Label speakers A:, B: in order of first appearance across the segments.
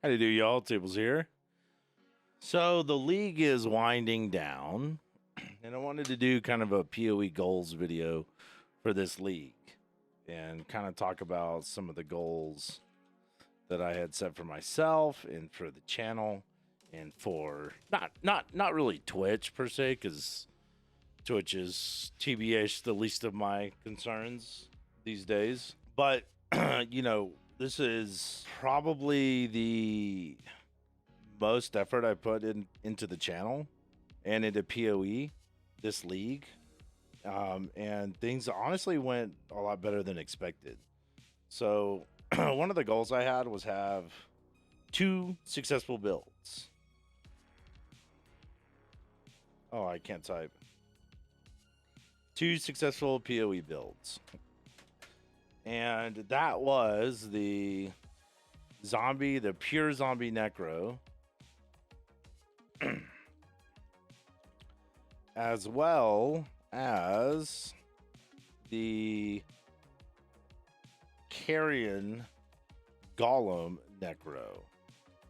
A: How do you do, y'all? Tables here. So the league is winding down, and I wanted to do kind of a PoE goals video for this league and kind of talk about some of the goals that I had set for myself and for the channel and for not really Twitch per se, because Twitch is TBH the least of my concerns these days. But this is probably the most effort I put into the channel and into PoE this league. And things honestly went a lot better than expected. So one of the goals I had was have 2 successful builds. Oh, I can't type. 2 successful PoE builds. And that was the pure zombie necro, as well as the carrion golem necro.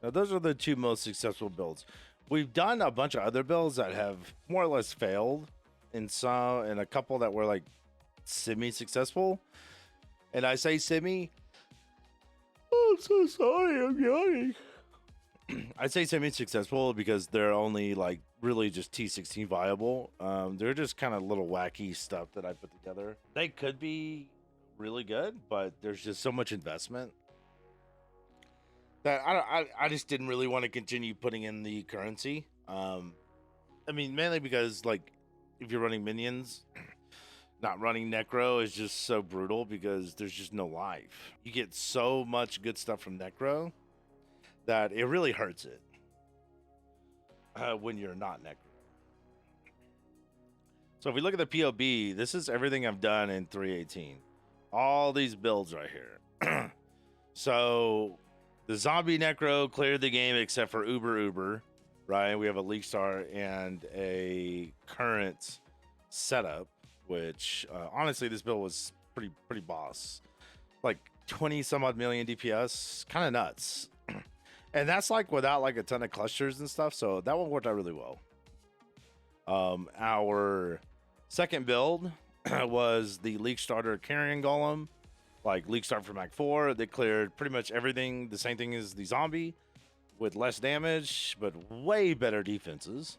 A: Now, those are the 2 most successful builds. We've done a bunch of other builds that have more or less failed, and a couple that were like semi-successful. And I say semi. Oh, I'm so sorry. I'm yawning. I say semi-successful because they're only like really just T16 viable. They're just kind of little wacky stuff that I put together. They could be really good, but there's just so much investment that I just didn't really want to continue putting in the currency. I mean, mainly because like if you're running minions, not running necro is just so brutal because there's just no life. You get so much good stuff from necro that it really hurts it when you're not necro. So if we look at the POB, this is everything I've done in 318. All these builds right here. So the zombie necro cleared the game except for Uber, right? We have a league star and a current setup, which honestly this build was pretty boss. Like 20 some odd million DPS, kind of nuts. And that's like without like a ton of clusters and stuff. So that one worked out really well. Our second build was the League Starter Carrion Golem. Like League Start from Act 4. They cleared pretty much everything. The same thing as the zombie with less damage, but way better defenses.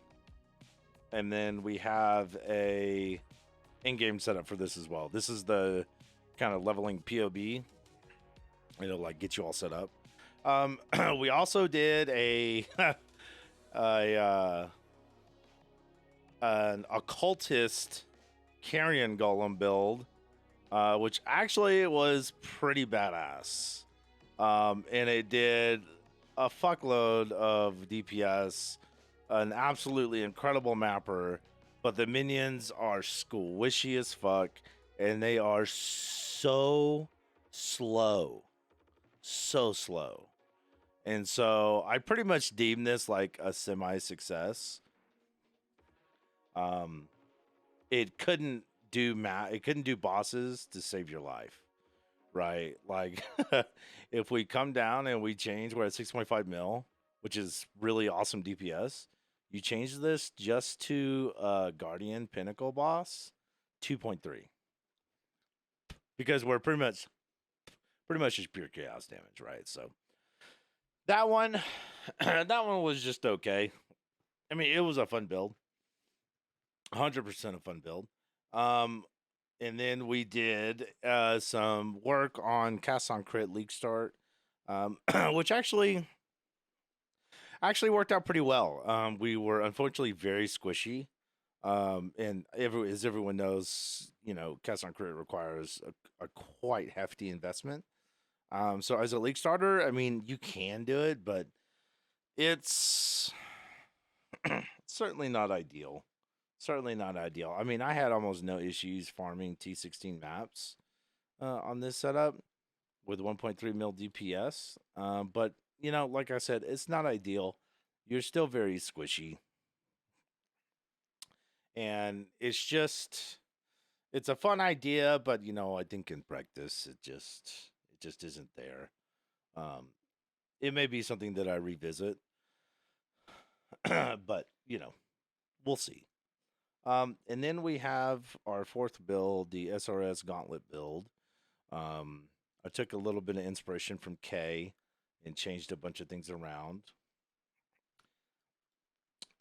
A: And then we have a in-game setup for this as well. This is the kind of leveling POB. It'll like get you all set up. We also did an occultist carrion golem build, which actually was pretty badass. And it did a fuckload of DPS, an absolutely incredible mapper, but the minions are squishy as fuck, and they are so slow. So slow. And so I pretty much deem this like a semi-success. It couldn't do bosses to save your life, right? Like if we come down and we change, we're at 6.5 mil, which is really awesome DPS. You change this just to Guardian Pinnacle boss, 2.3, because we're pretty much just pure chaos damage, right? So that one was just okay. I mean, it was a fun build. 100% a fun build. And then we did some work on Cast on Crit League Start, which actually worked out pretty well. We were unfortunately very squishy. And as everyone knows, Cast on Crit requires a quite hefty investment. So as a League Starter, I mean, you can do it, but it's certainly not ideal. Certainly not ideal. I mean, I had almost no issues farming T16 maps on this setup with 1.3 mil DPS. But, like I said, it's not ideal. You're still very squishy. And it's a fun idea, but, I think in practice, it just isn't there. it may be something that I revisit, but we'll see. And then we have our fourth build, the SRS Gauntlet build. Um, I took a little bit of inspiration from K and changed a bunch of things around.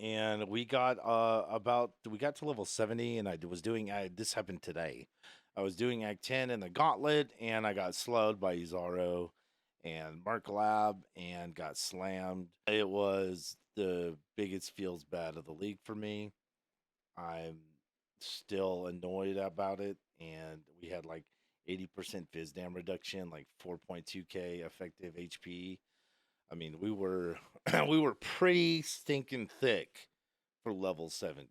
A: And we got we got to level 70, and I was doing this happened today. I was doing Act 10 in the Gauntlet, and I got slowed by Izaro and Mark Lab and got slammed. It was the biggest feels bad of the league for me. I'm still annoyed about it, and we had like 80% fizz dam reduction, like 4.2k effective HP. I mean, we were we were pretty stinking thick for level 70,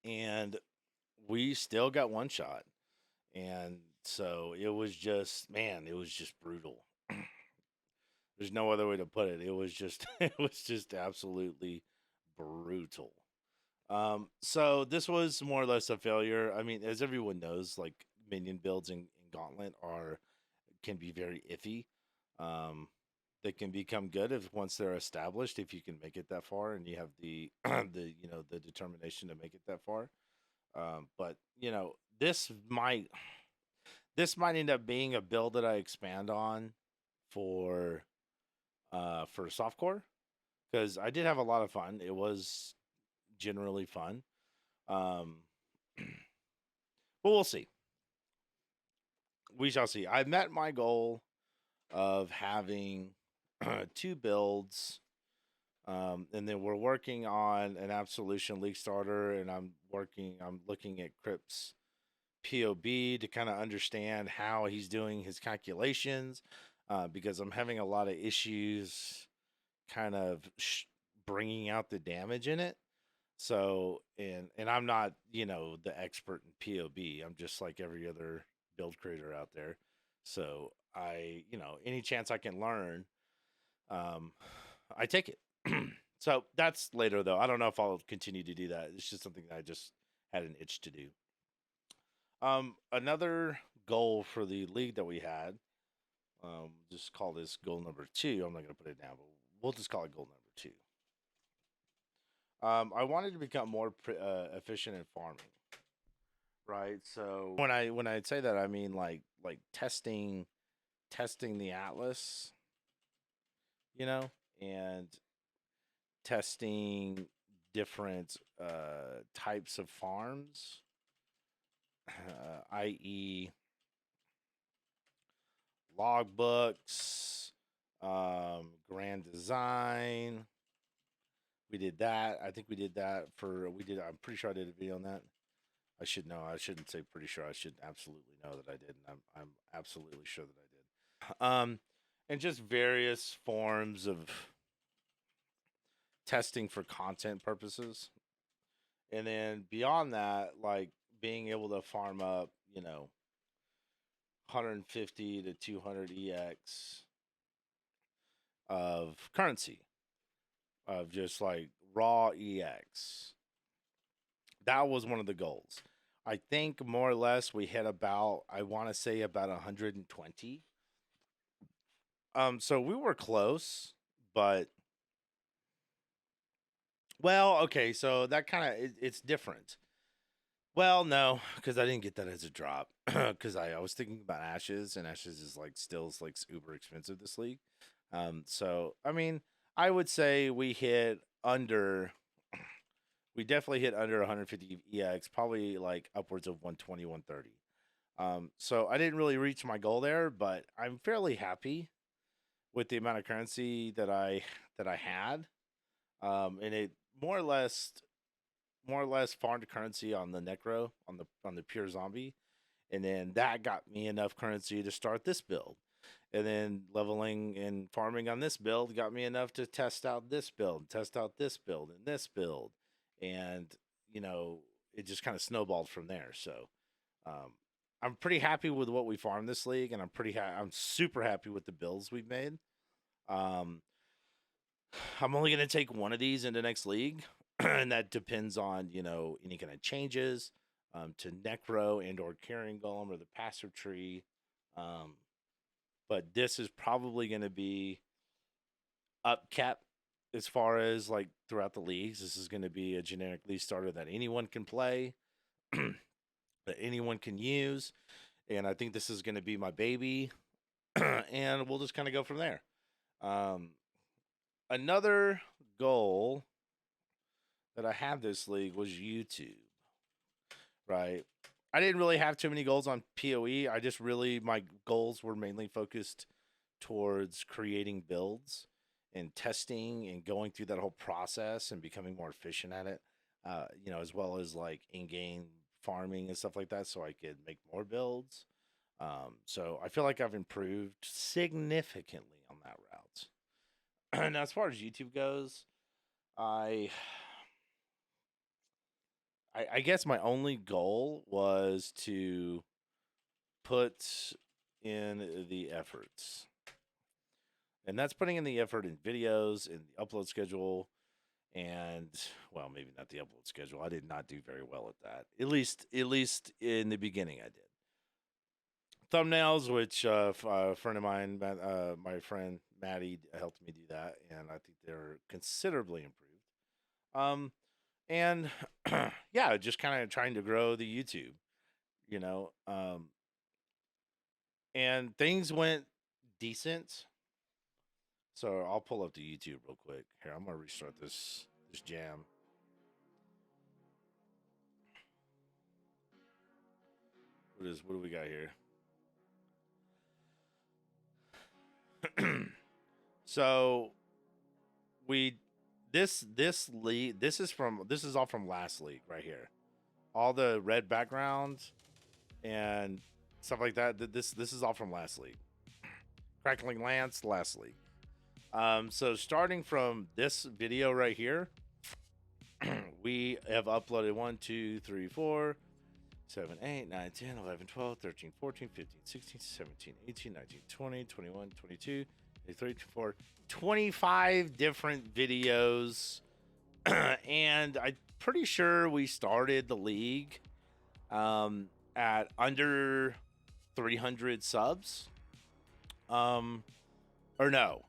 A: and we still got one shot. And so it was just, man, it was just brutal. There's no other way to put it. It was just it was just absolutely brutal. So this was more or less a failure. I mean, as everyone knows, like minion builds in Gauntlet can be very iffy. Um, they can become good if once they're established, if you can make it that far and you have the the determination to make it that far. But this might end up being a build that I expand on for softcore, because I did have a lot of fun. It was generally fun. Um, but we'll see. We shall see. I met my goal of having two builds, and then we're working on an Absolution League starter, and I'm looking at Crypt's POB to kind of understand how he's doing his calculations, because I'm having a lot of issues kind of bringing out the damage in it. So, and I'm not, the expert in POB. I'm just like every other build creator out there. So any chance I can learn, um, I take it. So that's later though. I don't know if I'll continue to do that. It's just something that I just had an itch to do. Another goal for the league that we had, just call this goal number 2. I'm not going to put it down, but we'll just call it goal number 2. I wanted to become more efficient in farming, right? So when I say that, I mean like testing the atlas, and testing different types of farms, i.e., logbooks, grand design. We did that. I think we did that I'm pretty sure I did a video on that. I should know. I shouldn't say pretty sure. I should absolutely know that I did, and I'm absolutely sure that I did. And just various forms of testing for content purposes. And then beyond that, like being able to farm up, 150 to 200 EX of currency, of just like raw EX. That was one of the goals. I think more or less we hit about, I want to say about 120. So we were close, but well, okay, so that kind of it's different. Well, no, because I didn't get that as a drop. Because I was thinking about Ashes, and Ashes is like still is like uber expensive this league. So I mean, I would say we definitely hit under 150 EX, probably like upwards of 120, 130. So I didn't really reach my goal there, but I'm fairly happy with the amount of currency that I had. And it more or less farmed currency on the necro, on the pure zombie, and then that got me enough currency to start this build, and then leveling and farming on this build got me enough to test out this build, and this build, and it just kind of snowballed from there. So um, I'm pretty happy with what we farmed this league, and I'm super happy with the builds we've made. um, I'm only going to take one of these into next league, and that depends on any kind of changes, to Necro and or Carrying Golem or the passive tree. Um, but this is probably going to be upkept as far as like throughout the leagues. This is going to be a generic league starter that anyone can play, that anyone can use, and I think this is going to be my baby, and we'll just kind of go from there. Um, Another goal that I had this league was YouTube, right? I didn't really have too many goals on PoE. I just really, my goals were mainly focused towards creating builds and testing and going through that whole process and becoming more efficient at it, as well as like in-game farming and stuff like that, so I could make more builds. So I feel like I've improved significantly on that route. Now, as far as YouTube goes, I I guess my only goal was to put in the efforts. And that's putting in the effort in videos, in the upload schedule, and well, maybe not the upload schedule. I did not do very well at that. At least in the beginning I did. Thumbnails, which a friend of mine, my friend Maddie, helped me do that, and I think they're considerably improved. And yeah, just kind of trying to grow the YouTube, you know. And things went decent. So I'll pull up the YouTube real quick. Here, I'm gonna restart this jam. What do we got here? So we this league this is all from last league right here. All the red background and stuff like that. This is all from last league. Crackling Lance, last league. So starting from this video right here, we have uploaded 1, 2, 3, 4, 7, 8, 9, 10, 11, 12, 13, 14, 15, 16, 17, 18, 19, 20, 21, 22, 23, 24, 25 different videos. And I'm pretty sure we started the league at under 300 subs. Or no,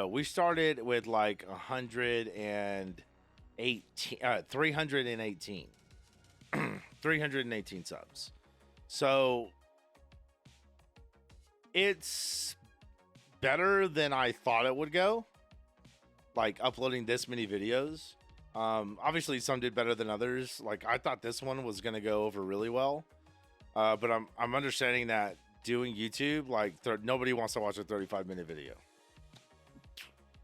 A: we started with like 118, 318. 318 subs. So it's better than I thought it would go. Like uploading this many videos. Obviously some did better than others. Like I thought this one was gonna go over really well. But I'm understanding that doing YouTube, like nobody wants to watch a 35-minute video.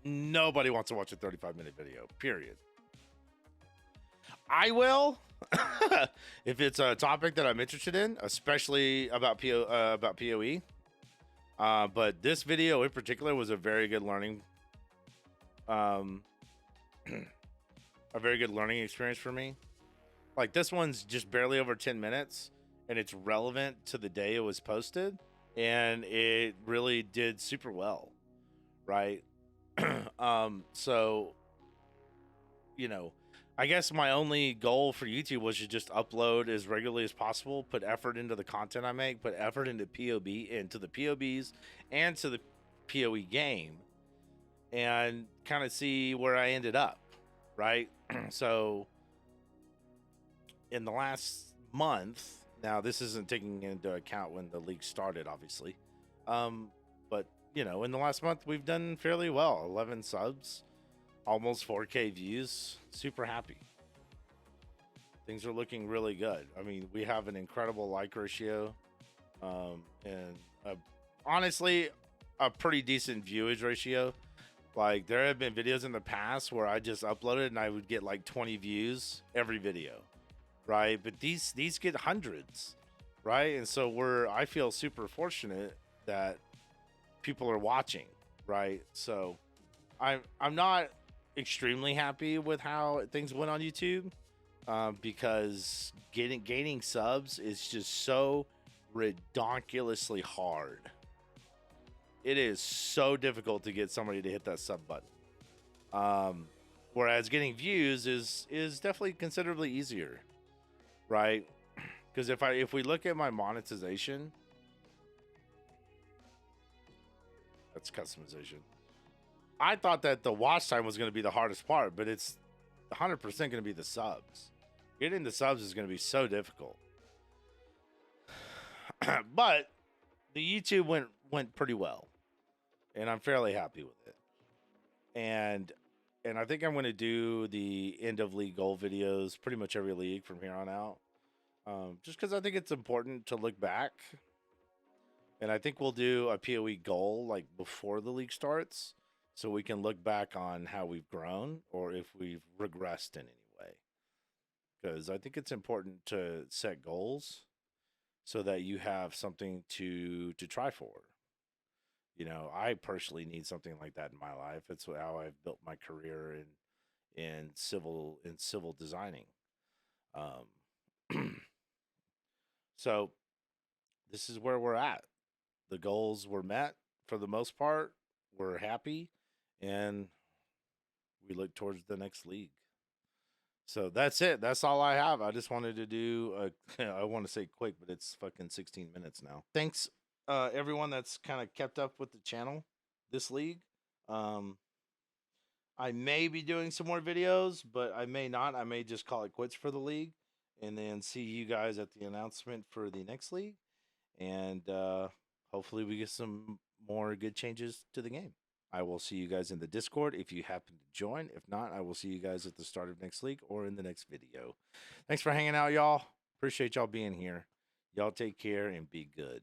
A: Nobody wants to watch a 35-minute video, period. I will if it's a topic that I'm interested in, especially about PoE. But this video in particular was a very good learning a very good learning experience for me. Like this one's just barely over 10 minutes and it's relevant to the day it was posted, and it really did super well, right? So I guess my only goal for YouTube was to just upload as regularly as possible, put effort into the content I make, put effort into into the POBs and to the PoE game, and kind of see where I ended up, right? So in the last month, now this isn't taking into account when the league started, obviously, but in the last month we've done fairly well. 11 subs, almost 4K views. Super happy. Things are looking really good. I mean, we have an incredible like ratio, and honestly, a pretty decent viewage ratio. Like there have been videos in the past where I just uploaded and I would get like 20 views every video, right? But these get hundreds, right? And so I feel super fortunate that people are watching, right? So I'm not extremely happy with how things went on YouTube, because gaining subs is just so ridiculously hard. It is so difficult to get somebody to hit that sub button. Whereas getting views is definitely considerably easier, right? Because if we look at my monetization, That's customization. I thought that the watch time was going to be the hardest part, but it's 100% going to be the subs. Getting the subs is going to be so difficult. But the YouTube went pretty well, and I'm fairly happy with it. And I think I'm going to do the end of league goal videos pretty much every league from here on out. Just because I think it's important to look back. And I think we'll do a PoE goal like before the league starts, so we can look back on how we've grown or if we've regressed in any way. Because I think it's important to set goals so that you have something to try for. You know, I personally need something like that in my life. It's how I've built my career in civil designing. Um, so this is where we're at. The goals were met for the most part. We're happy, and we look towards the next league. So that's it. That's all I have. I just wanted to do a, I want to say quick, but it's fucking 16 minutes now. Thanks, everyone that's kind of kept up with the channel this league. I may be doing some more videos, but I may not. I may just call it quits for the league and then see you guys at the announcement for the next league. And hopefully we get some more good changes to the game. I will see you guys in the Discord if you happen to join. If not, I will see you guys at the start of next league or in the next video. Thanks for hanging out, y'all. Appreciate y'all being here. Y'all take care and be good.